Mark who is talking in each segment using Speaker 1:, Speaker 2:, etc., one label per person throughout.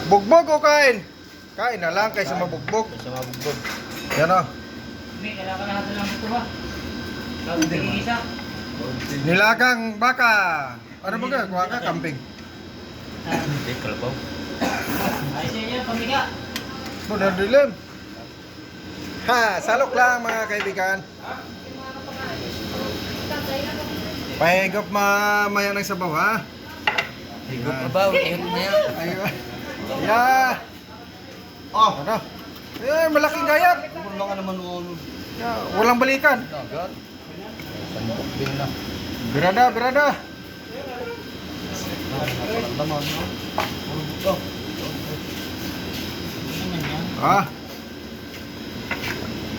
Speaker 1: Bugbog o kain? Kain na lang kaysa mabugbog.
Speaker 2: Kaysa mabugbog.
Speaker 1: Yan o.
Speaker 3: Hindi, kailangan natin lang ito ba? Bago tigisa.
Speaker 1: Nilagang baka. Ano ba ka? Kuha ka, kambing.
Speaker 2: Hindi, kalabaw.
Speaker 3: Ay, siya yan, pamiga.
Speaker 1: Muna dilim. Ha, salok lang mga kaibigan. Pahigop mamaya ng sabaw ha.
Speaker 2: Higop na ba? Higop na yan.
Speaker 1: Ayun. Yeah. Oh, ano? Eh, malaking gayat.
Speaker 2: Wala ka naman noon.
Speaker 1: Yeah, walang balikan.
Speaker 2: Agad. Sandok din na.
Speaker 1: Birada, birada.
Speaker 2: Walang laman. Oh.
Speaker 1: Ah,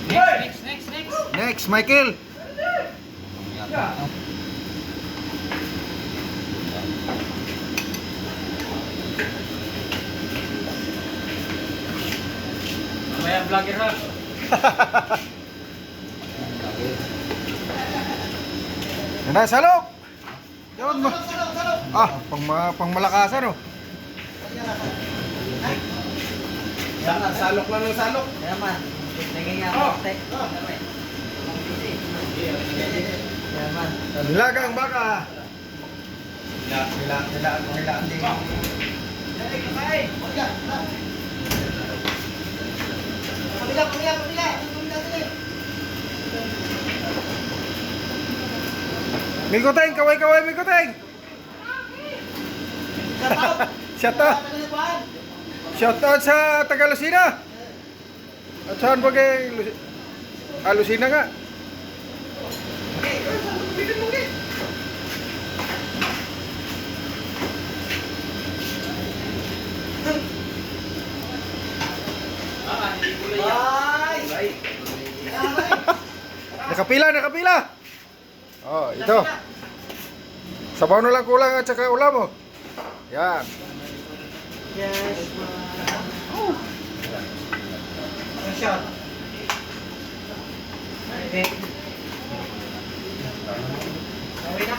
Speaker 3: Next.
Speaker 1: next, Michael.
Speaker 3: Mamaya vlogger ha.
Speaker 1: Yan na, salok. Yan mo. Ah, pang malakasan oh.
Speaker 2: Salok lang ng salok.
Speaker 3: Kaya man, naging nga ako. Kaya man.
Speaker 1: Nilagang baka. Mikoteng, kaway-kaway, Mikoteng. Shout out. Shout out sa taga Lucina. At saan ba kay Lucina nga? Nakapila, nakapila. Oh, ito. Sabaw na lang kulang at saka ulam mo. Yan.
Speaker 3: Yes, oh. Shot. Okay. Okay na.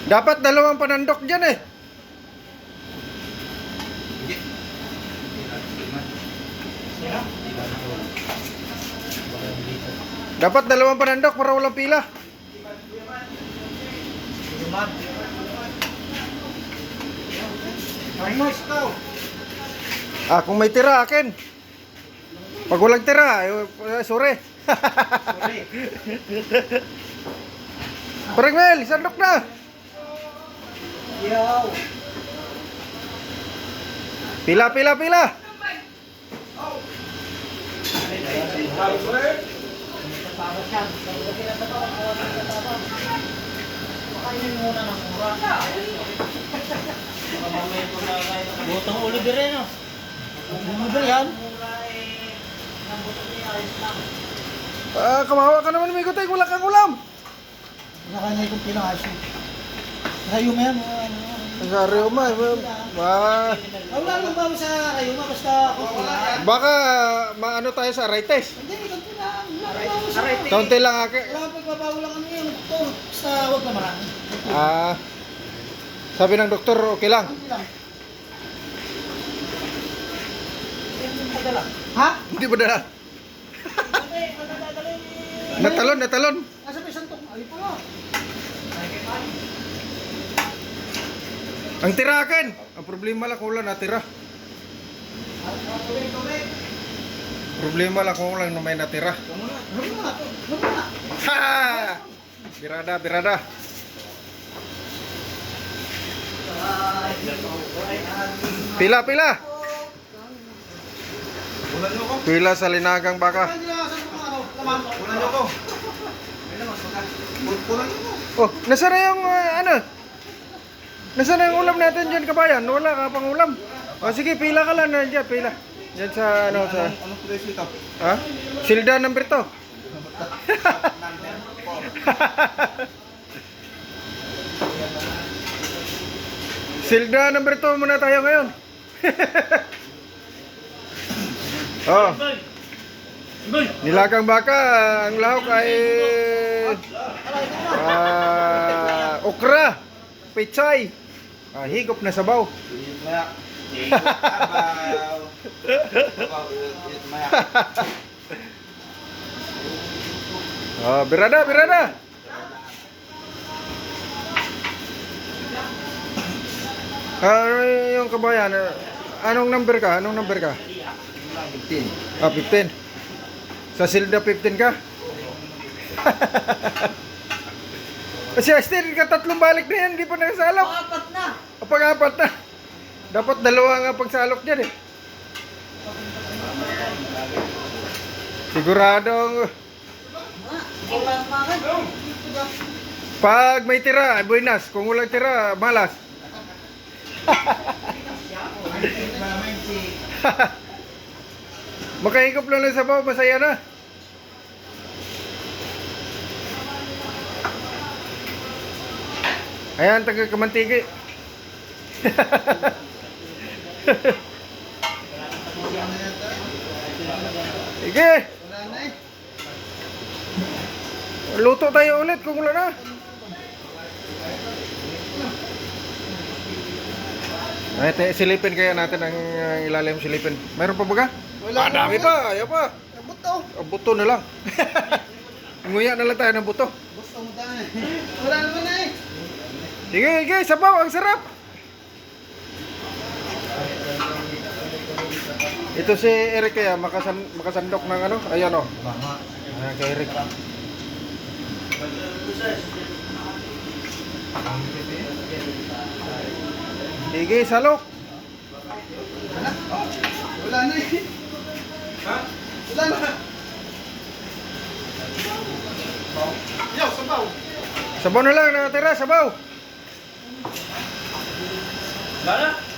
Speaker 1: Dapat dalawang panandok dyan eh. Dapat dalawang panandok para walang pila. Ah, kung may tira akin. Pag walang tira, sore. Parang Mel, sandok na.
Speaker 3: Yo.
Speaker 1: Pila, pila, pila.
Speaker 3: Botong ulo din rin, no? Ulo din yan?
Speaker 1: Ah, kamawa ka naman, Mikoteng, wala kang ulam.
Speaker 3: Nakanya kong pinakasyo. Rayuma yan,
Speaker 1: Sa Rioma,
Speaker 3: wala lang ba sa Rayuma, basta ako wala.
Speaker 1: baka maano tayo sa arthritis.
Speaker 3: Hindi, ganito lang. Wala
Speaker 1: Kaunti lang akin.
Speaker 3: Wala pagbabago lang ano yun. Ito, basta huwag na marami.
Speaker 1: Ah, sabi ng doktor, okay lang.
Speaker 3: Ganito lang. Ha?
Speaker 1: Hindi ba na? Natalon, natalon.
Speaker 3: Nasa may santok. Ayun pa nga.
Speaker 1: Ang tira akin. Ang problema lang kung wala natira. Problema lang kung wala may natira. Ha! Birada, birada. Pila, pila. Pila sa linagang baka. Oh, nasa na yung ano? Nasaan na yung ulam natin dyan, kabayan? Wala ka pang ulam. O sige, pila ka lang na dyan, pila. Dyan sa ano, sa...
Speaker 2: Anong presyo ito?
Speaker 1: Ha? Silda number 2. Silda number 2 muna tayo ngayon. Oh. Nilagang baka, ang lahok ay okra, pechay, higop na sabaw.
Speaker 2: Maya. Abaw. Maya.
Speaker 1: Birada, birada. Yung kabayan, anong number ka? Anong number ka?
Speaker 2: 15.
Speaker 1: 15. Sa silda 15 ka? Kasi Astin, tatlong balik na yan, hindi pa nakasalok.
Speaker 3: Apat na.
Speaker 1: Pang-apat na. Dapat dalawa nga pagsalok dyan eh. Siguradong pag may tira, buenas. Kung walang tira, malas. Makahigop lang ng sabaw, masaya na. Ayan, taga Kamantigi. Sige. Luto tayo ulit kung wala na. Ay, silipin kaya natin ang ilalim silipin. Mayroon pa ba ka?
Speaker 2: Wala
Speaker 1: dami pa. Ayaw pa.
Speaker 2: Buto.
Speaker 1: Buto na lang. Nguya na lang tayo ng buto.
Speaker 2: Gusto mo tayo. Wala naman eh.
Speaker 1: Sige, sige, sabaw. Ang sarap. Ito si Eric kaya makasandok ng ano. Ayan o. Ayan kay Eric. Sige, salok.
Speaker 2: Wala na eh. Ha? Wala na. Yo, sabaw.
Speaker 1: Sabaw na lang, nakatira, sabaw.
Speaker 3: Wala na.